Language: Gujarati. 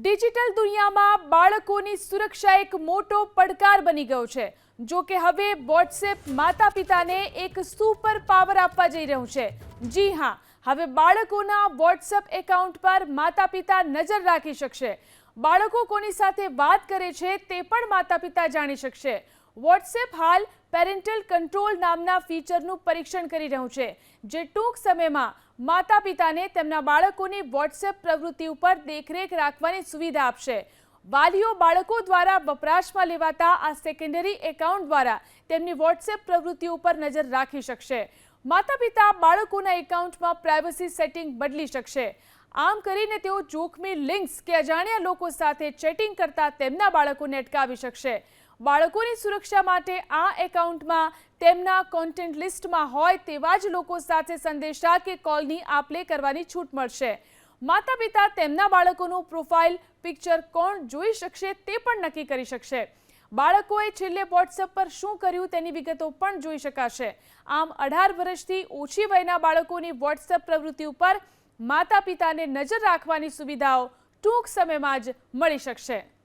ડિજિટલ દુનિયામાં બાળકોની સુરક્ષા એક મોટો પડકાર બની ગયો છે। જો કે હવે વોટ્સએપ માતા-પિતાને એક સુપર પાવર આપવા જઈ રહ્યું છે। જી હા, હવે બાળકોના વોટ્સએપ એકાઉન્ટ પર માતા-પિતા નજર રાખી શકશે। બાળકો કોની સાથે વાત કરે છે તે પણ માતા-પિતા જાણી શકશે। વોટ્સએપ હાલ પેરેન્ટલ કંટ્રોલ નામના ફીચરનું પરીક્ષણ કરી રહ્યું છે, જે ટૂંક સમયમાં માતા-પિતાને તેમના બાળકોની વોટ્સએપ પ્રવૃત્તિ ઉપર દેખરેખ રાખવાની સુવિધા આપશે। વાલીઓ બાળકો દ્વારા વપરાશમાં લેવાતા આ સેકન્ડરી એકાઉન્ટ દ્વારા તેમની વોટ્સએપ પ્રવૃત્તિ ઉપર નજર રાખી શકશે। માતા-પિતા બાળકોના એકાઉન્ટમાં પ્રાઇવસી સેટિંગ બદલી શકશે। આમ કરીને તેઓ જોખમી લિંક્સ કે અજાણ્યા લોકો સાથે ચેટિંગ કરતા તેમના બાળકોને અટકાવી શકશે। બાળકોની સુરક્ષા માટે આ એકાઉન્ટમાં તેમના કોન્ટેન્ટ લિસ્ટમાં હોય તેવા જ લોકો સાથે સંદેશા કે કોલની આપ-લે કરવાની છૂટ મળશે। માતા-પિતા તેમના બાળકોનું પ્રોફાઇલ પિક્ચર કોણ જોઈ શકશે તે પણ નક્કી કરી શકશે। બાળકોએ છેલ્લે વોટ્સએપ પર શું કર્યું તેની વિગતો પણ જોઈ શકાશે। આમ 18 વર્ષથી ઓછી વયના બાળકોની વોટ્સએપ પ્રવૃત્તિ ઉપર માતા-પિતાને નજર રાખવાની સુવિધાઓ ટૂંક સમયમાં જ મળી શકશે।